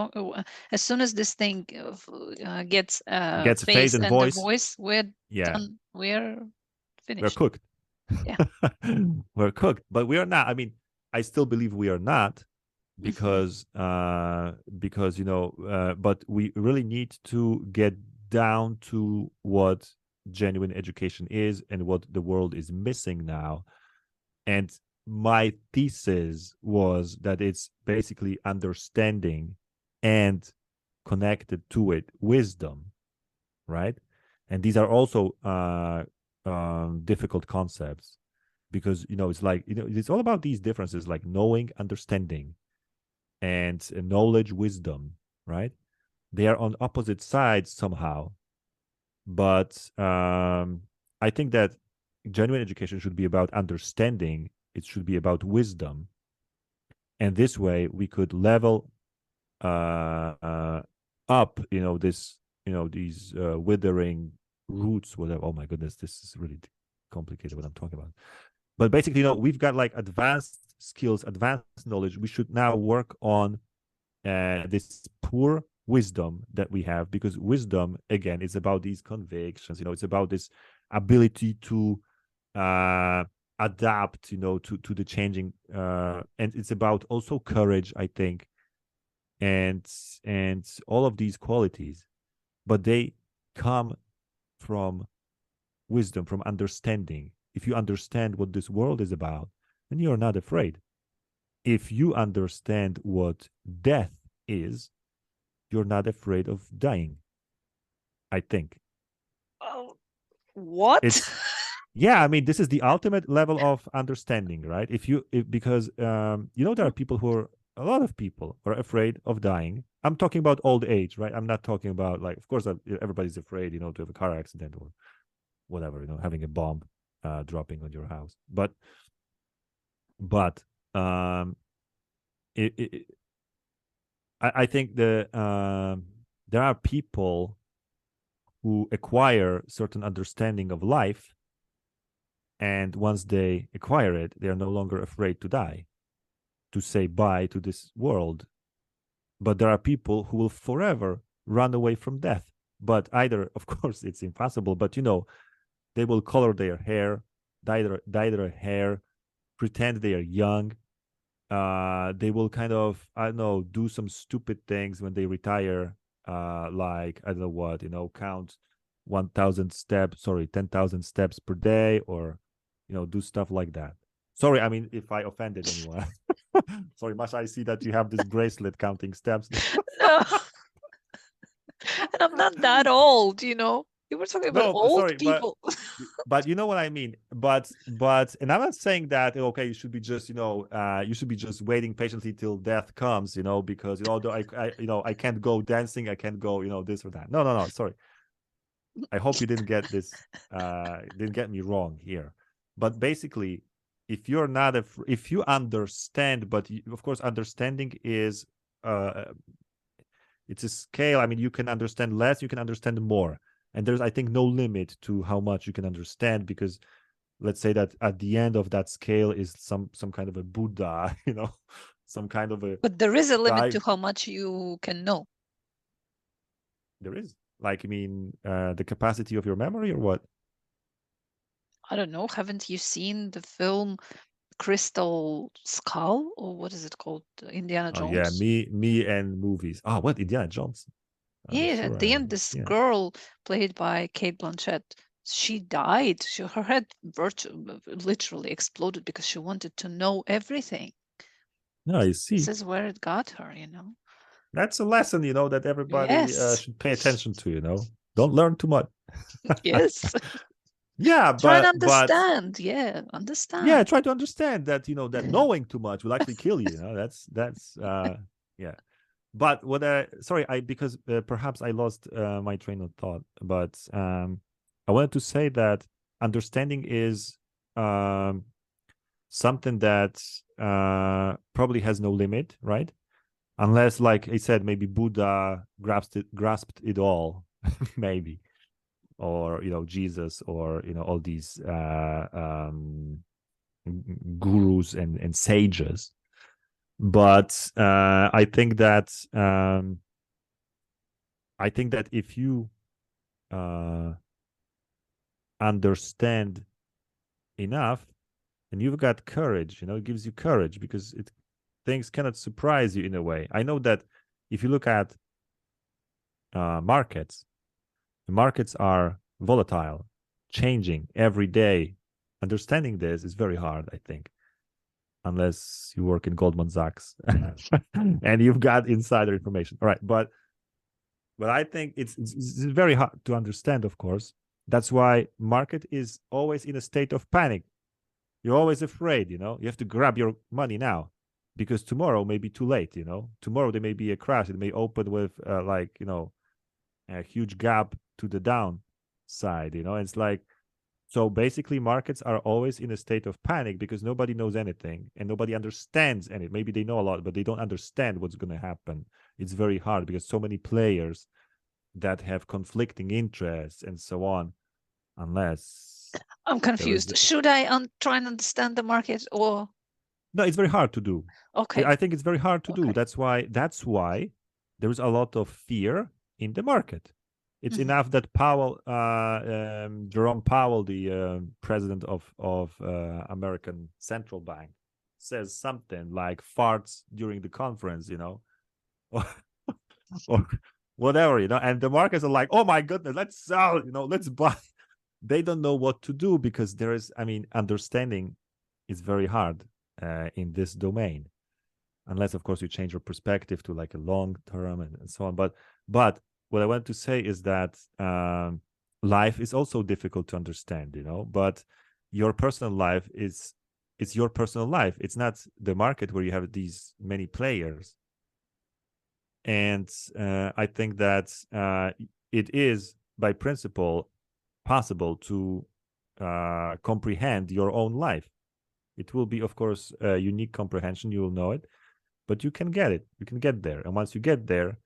soon as this thing gets a face and voice, we're done. We're finished. We're cooked. Yeah. We're cooked, but we are not. I mean, I still believe we are not, because but we really need to get down to what genuine education is and what the world is missing now. And my thesis was that it's basically understanding and connected to it wisdom, right? And these are also difficult concepts, because it's like it's all about these differences, like knowing, understanding, and knowledge, wisdom, right? They are on opposite sides somehow, but I think that genuine education should be about understanding. It should be about wisdom, and this way we could level up this these withering roots, whatever. Oh my goodness, this is really complicated what I'm talking about. But basically, we've got like advanced skills, advanced knowledge. We should now work on this poor wisdom that we have, because wisdom, again, is about these convictions. It's about this ability to adapt, to the changing, and it's about also courage, I think, and all of these qualities. But they come from wisdom, from understanding, if you understand what this world is about, then you're not afraid. If you understand what death is, you're not afraid of dying, I think. Oh, what? It's yeah, I mean, this is the ultimate level of understanding, right? Because there are people a lot of people are afraid of dying. I'm talking about old age, right? I'm not talking about, like, of course, everybody's afraid, to have a car accident or whatever, having a bomb dropping on your house. But I think there are people who acquire certain understanding of life, and once they acquire it, they are no longer afraid to die, to say bye to this world. But there are people who will forever run away from death. But either, of course, it's impossible, but they will color their hair, dye their hair, pretend they are young. They will kind of, I don't know, do some stupid things when they retire, like, I don't know what, count 10,000 steps per day, or do stuff like that. Sorry, I mean, if I offended anyone. Sorry, Masha, I see that you have this bracelet counting steps. No. And I'm not that old, You were talking about old people. But you know what I mean. But and I'm not saying that, okay, you should be just waiting patiently till death comes, because I can't go dancing, I can't go, this or that. No, sorry. I hope you didn't get this, didn't get me wrong here. But basically, if you're not if you understand, but of course, understanding is it's a scale. I mean, you can understand less, you can understand more, and there's, I think, no limit to how much you can understand, because let's say that at the end of that scale is some kind of a Buddha, some kind of a. But there is a limit to how much you can know. There is, like, I mean, the capacity of your memory, or what? I don't know. Haven't you seen the film Crystal Skull, or what is it called? Indiana Jones. Yeah, me and movies. What, Indiana Jones? Yeah, at the end, this girl played by Cate Blanchett, she died. Her head literally exploded because she wanted to know everything. No, you see. This is where it got her, That's a lesson, that everybody should pay attention to, Don't learn too much. Yes. Yeah, try to understand. Understand. Yeah, try to understand that, that knowing too much will actually kill you. That's yeah. But because perhaps I lost my train of thought. But I wanted to say that understanding is something that probably has no limit, right? Unless, like I said, maybe Buddha grasped it all, maybe. Or Jesus, or all these gurus and sages. But I think that if you understand enough, and you've got courage, it gives you courage, because things cannot surprise you in a way. I know that if you look at markets, the markets are volatile, changing every day. Understanding this is very hard, I think, unless you work in Goldman Sachs and you've got insider information. All right, but I think it's very hard to understand, of course. That's why market is always in a state of panic. You're always afraid, you have to grab your money now, because tomorrow may be too late, Tomorrow there may be a crash. It may open with a huge gap to the downside, It's like, so basically markets are always in a state of panic, because nobody knows anything and nobody understands anything. Maybe they know a lot, but they don't understand what's going to happen. It's very hard, because so many players that have conflicting interests and so on. Unless I'm confused. Should I try and understand the market, or? No, it's very hard to do. Okay. I think it's very hard to do. That's why there is a lot of fear in the market. It's enough that Jerome Powell, the president of American Central Bank, says something like farts during the conference, or whatever, and the markets are like, oh my goodness, let's sell, let's buy. They don't know what to do because understanding is very hard in this domain, unless of course you change your perspective to like a long term and so on. But what I want to say is that life is also difficult to understand, but your personal life it's your personal life. It's not the market where you have these many players. And I think that it is by principle possible to comprehend your own life. It will be, of course, a unique comprehension. You will know it, but you can get it. You can get there. And once you get there,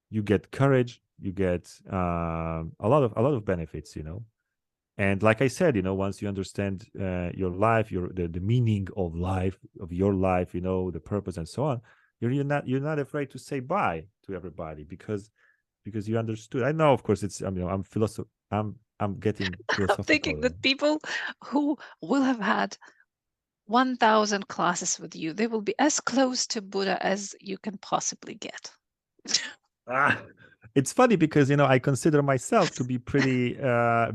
you get courage. You get a lot of benefits, And like I said, once you understand your life, the meaning of life, of your life, the purpose and so on, you're not afraid to say bye to everybody because you understood. I know, of course, it's I'm getting philosophical. I'm thinking that people who will have had 1,000 classes with you, they will be as close to Buddha as you can possibly get. It's funny because I consider myself to be pretty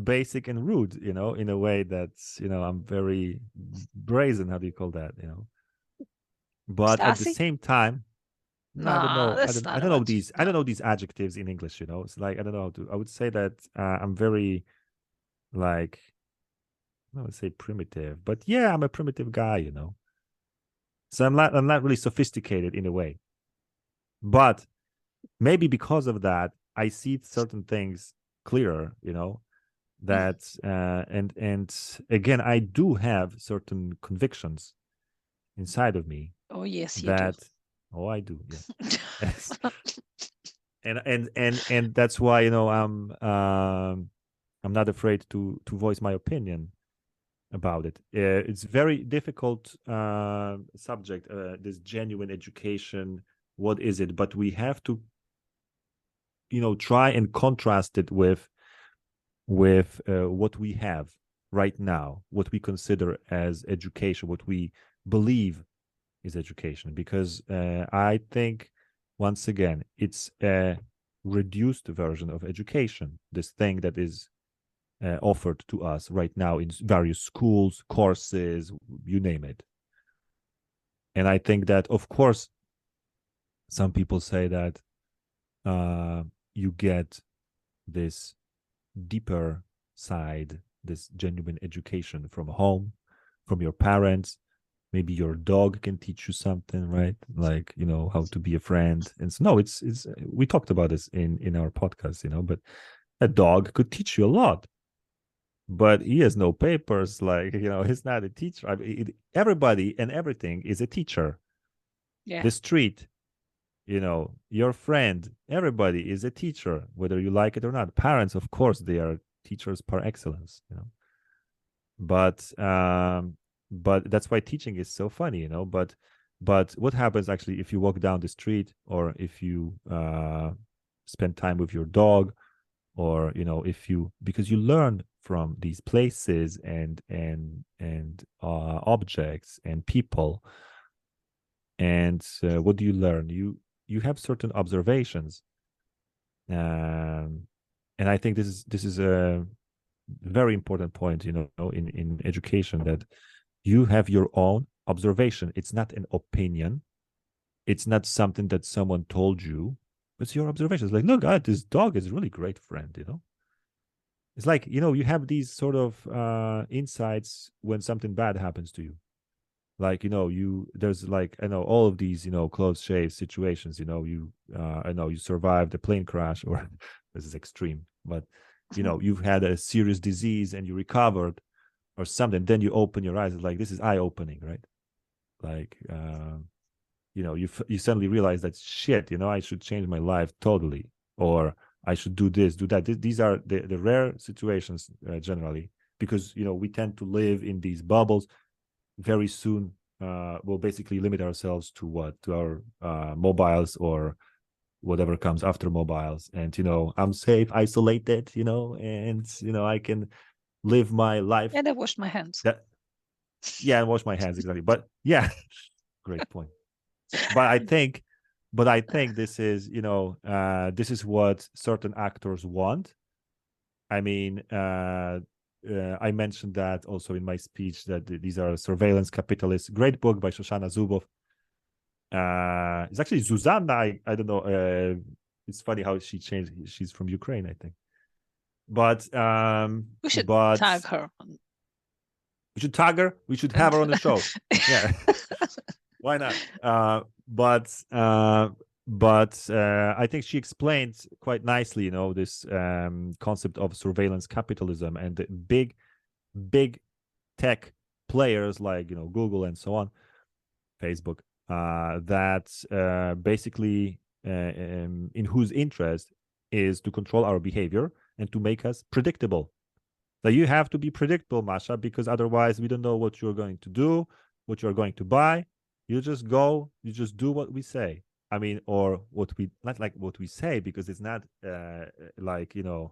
basic and rude, in a way that's I'm very brazen. How do you call that? But Sassy? at the same time, I don't know. I don't know these adjectives in English. It's like I don't know how to. I would say that I'm very like I would say primitive, but yeah, I'm a primitive guy. So I'm not really sophisticated in a way, but maybe because of that, I see certain things clearer. That and again, I do have certain convictions inside of me. Oh yes, you do. Oh, I do. Yes. and that's why I'm not afraid to voice my opinion about it. It's very difficult subject. This genuine education. What is it? But we have to, try and contrast it with what we have right now, what we consider as education, what we believe is education, because I think once again it's a reduced version of education, this thing that is offered to us right now in various schools, courses, you name it. And I think that, of course, some people say that you get this deeper side, this genuine education from home, from your parents. Maybe your dog can teach you something, right? Like, how to be a friend. And so, no, it's we talked about this in our podcast, but a dog could teach you a lot, but he has no papers. Like, he's not a teacher. Everybody and everything is a teacher. Yeah. The street, your friend, everybody is a teacher, whether you like it or not. Parents, of course, they are teachers par excellence, But that's why teaching is so funny, But what happens actually if you walk down the street, or if you spend time with your dog, or because you learn from these places and objects and people. And what do you learn? You have certain observations, and I think this is a very important point, in education, that you have your own observation. It's not an opinion. It's not something that someone told you. It's your observations. Like, look, this dog is a really great friend. It's like, you have these sort of insights when something bad happens to you. Like, there's like, I know all of these, close shave situations, I know you survived a plane crash, or this is extreme, but, you've had a serious disease and you recovered or something. Then you open your eyes, like, this is eye-opening, right? Like, you suddenly realize that shit, I should change my life totally, or I should do this, do that. These are the rare situations generally, because, we tend to live in these bubbles. Very soon we'll basically limit ourselves to our mobiles, or whatever comes after mobiles. And, I'm safe, isolated, and, I can live my life. And I washed my hands. Yeah, and wash my hands, exactly. But yeah, great point. But I think but I think this is, this is what certain actors want. I mean, I mentioned that also in my speech, that these are surveillance capitalists. Great book by Shoshana Zuboff. It's actually Zuzanna. I don't know. It's funny how she changed. She's from Ukraine, I think. But we should tag her. We should tag her. We should have her on the show. Yeah, why not? But I think she explained quite nicely, this concept of surveillance capitalism and the big tech players like Google and so on, Facebook, that basically in whose interest is to control our behavior and to make us predictable. So you have to be predictable, Masha, because otherwise we don't know what you're going to do, what you're going to buy. You just go, you just do what we say. I mean, or not like what we say, because it's not like, you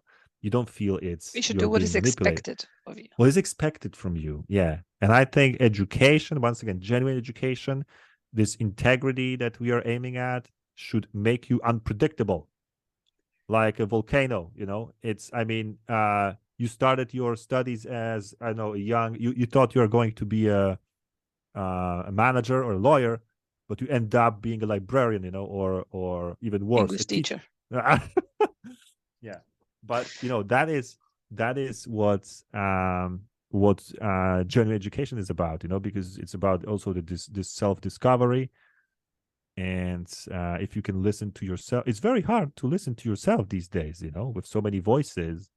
don't feel it's. We should do what is expected of you. What is expected from you, yeah. And I think education, once again, genuine education, this integrity that we are aiming at should make you unpredictable, like a volcano. It's, I mean, you started your studies as, I know, you thought you were going to be a manager or a lawyer, but you end up being a librarian, or even worse, English teacher. Yeah, but that is what genuine education is about, because it's about also this self-discovery. And if you can listen to yourself, it's very hard to listen to yourself these days, with so many voices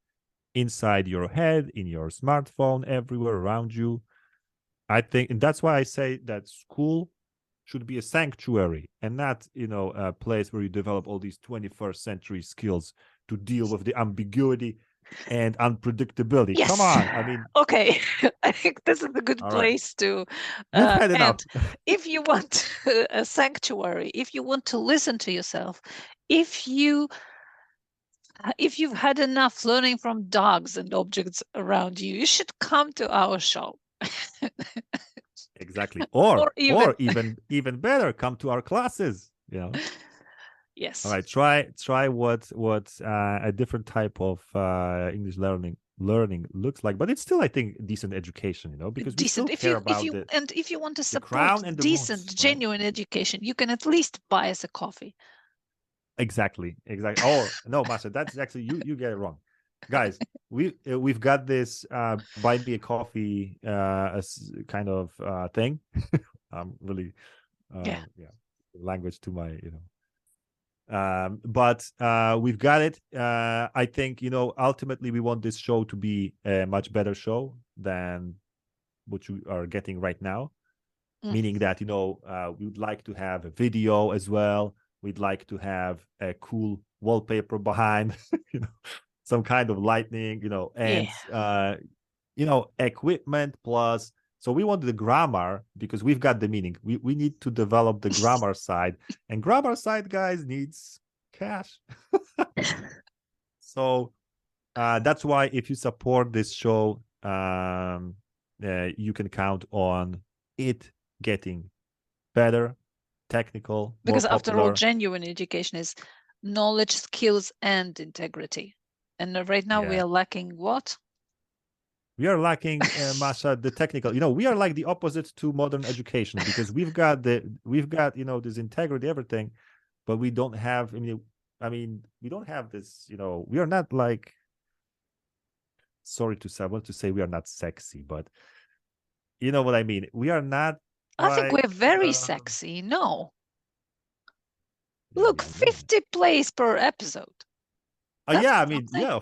inside your head, in your smartphone, everywhere around you. I think, and that's why I say that school should be a sanctuary and not, a place where you develop all these 21st century skills to deal with the ambiguity and unpredictability. Yes. Come on. I mean, okay. I think this is a good place to end. If you want a sanctuary, if you want to listen to yourself, if you've had enough learning from dogs and objects around you, you should come to our show. Exactly. Or even better, come to our classes. Yes. All right. Try what a different type of English learning looks like, but it's still, I think, decent education. Because we still care about it. And if you want to support decent, genuine education, you can at least buy us a coffee. Exactly. Oh no, Masha, that's actually you get it wrong, guys. We've got this buy me a coffee kind of thing. I'm really language to my but we've got it. I think ultimately we want this show to be a much better show than what you are getting right now. Meaning that we would like to have a video as well. We'd like to have a cool wallpaper behind, some kind of lightning, and equipment plus. So we want the grammar, because we've got the meaning. We need to develop the grammar side, and grammar side, guys, needs cash. So that's why if you support this show, you can count on it getting better, technical, because more after all, genuine education is knowledge, skills, and integrity. And right now we are lacking what? We are lacking, Masha, the technical. We are like the opposite to modern education, because we've got this integrity, everything, but we don't have. I mean, we don't have this. We are not like. Sorry to say, I want to say we are not sexy, but you know what I mean. We are not. I think we're very sexy. No. Look, 50 plays per episode. Yeah, I mean, yeah,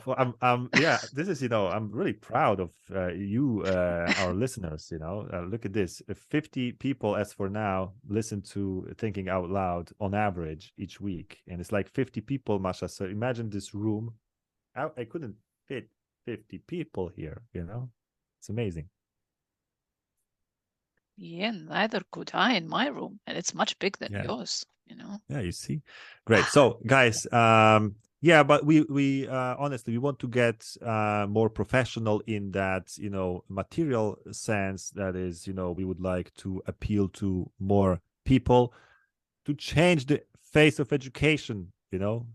this is, I'm really proud of you, our listeners, look at this. 50 people, as for now, listen to Thinking Out Loud on average each week. And it's like 50 people, Masha. So imagine this room. I couldn't fit 50 people here, It's amazing. Yeah, neither could I in my room. And it's much bigger than yours, Yeah, you see. Great. So, guys, yeah, but we honestly, we want to get more professional in that, material sense. That is, we would like to appeal to more people, to change the face of education, you know.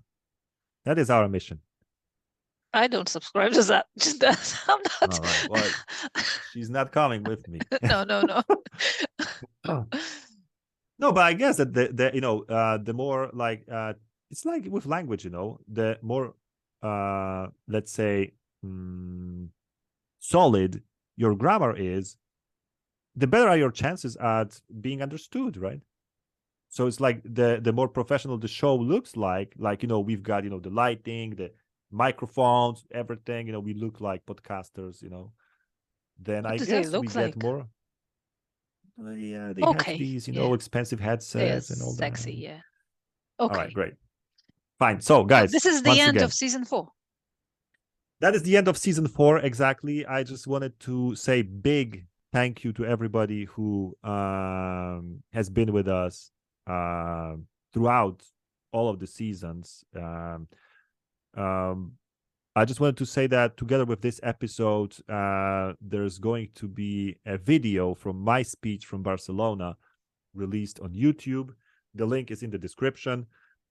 That is our mission. I don't subscribe to that. I'm not. All right. Well, she's not coming with me. No. No, but I guess that the more like it's like with language, you know, the more let's say solid your grammar is, the better are your chances at being understood, right? So it's like the more professional the show looks like, you know, we've got, you know, the lighting, the microphones, everything, you know, we look like podcasters, you know, then What I do they guess we look get like? more. Yeah, they have Okay. these, you Yeah. know, expensive They are headsets and all that. sexy. Yeah. All Okay. right, great. Fine. So, So guys, this is the once end again, of season 4. that is the end of season 4. Exactly. I just wanted to say big thank you to everybody who has been with us throughout all of the seasons. I just wanted to say that together with this episode, there's going to be a video from my speech from Barcelona released on YouTube. The link is in the description.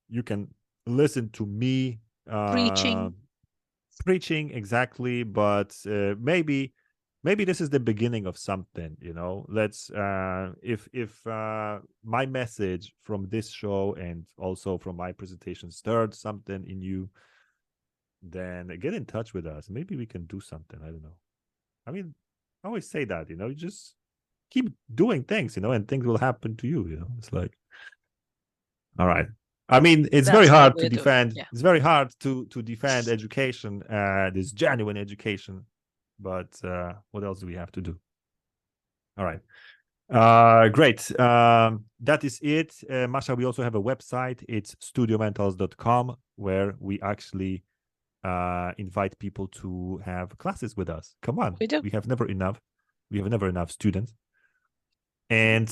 You can listen to me preaching exactly, but maybe this is the beginning of something, you know. Let's if my message from this show and also from my presentation stirred something in you, then get in touch with us. Maybe we can do something. I don't know. I mean, I always say that, you know, you just keep doing things, you know, and things will happen to you, you know. It's like, all right. I mean, it's very hard to defend. Yeah. It's very hard to defend education, this genuine education. But what else do we have to do? All right. Great. That is it. Masha, we also have a website. It's studiomentals.com, where we actually invite people to have classes with us. Come on. We have never enough students. And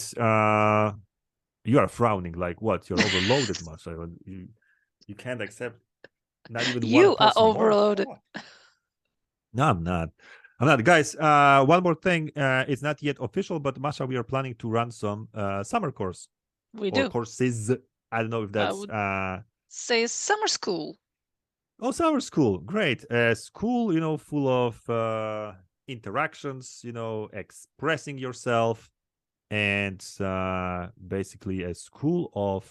you are frowning like what? You're overloaded, Masha. You can't accept not even you one person. You are overloaded. No, I'm not. Guys, one more thing. It's not yet official, but Masha, we are planning to run some summer course. Courses. I don't know if that's say summer school. Oh, summer school. Great. School, you know, full of interactions, you know, expressing yourself, and basically a school of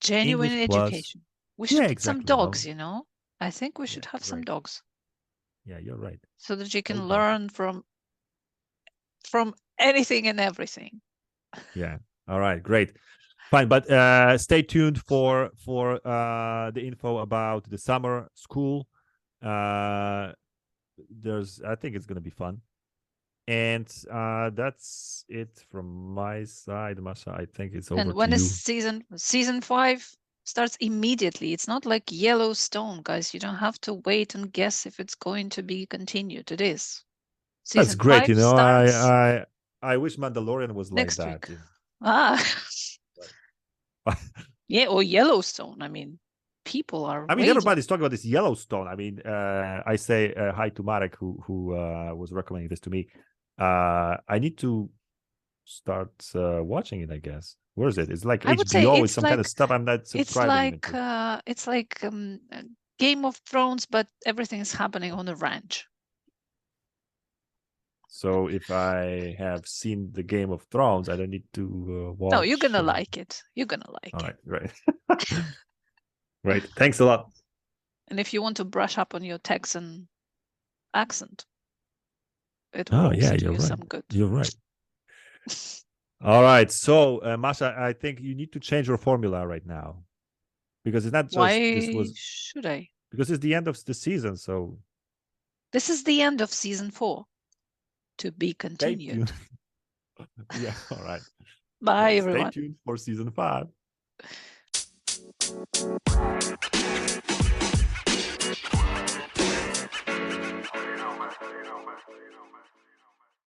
genuine education. We should get some dogs, you know. I think we should have some dogs. Yeah, you're right. So that you can learn from anything and everything. Yeah. All right. Great. Fine, but stay tuned for the info about the summer school. I think it's going to be fun. And that's it from my side, Masha. I think it's over to you. And when is season 5 starts immediately. It's not like Yellowstone, guys. You don't have to wait and guess if it's going to be continued. It is. That's great. You know, I wish Mandalorian was like that. Yeah, or Yellowstone. I mean, people are. I mean, everybody's talking about this Yellowstone. I mean, I say hi to Marek, who was recommending this to me. I need to start watching it, I guess. Where is it? It's like HBO with some kind of stuff I'm not subscribing to. It's like Game of Thrones, but everything is happening on a ranch. So if I have seen the Game of Thrones, I don't need to watch. No, you're gonna like it. You're gonna like it. All right, great. Great. Thanks a lot. And if you want to brush up on your Texan accent, it will also do you some good. You're right. All right. So, Masha, I think you need to change your formula right now, because it's not just. Why should I? Because it's the end of the season. So this is the end of season 4. To be continued. Yeah. All right. Bye, everyone. Stay tuned for season 5.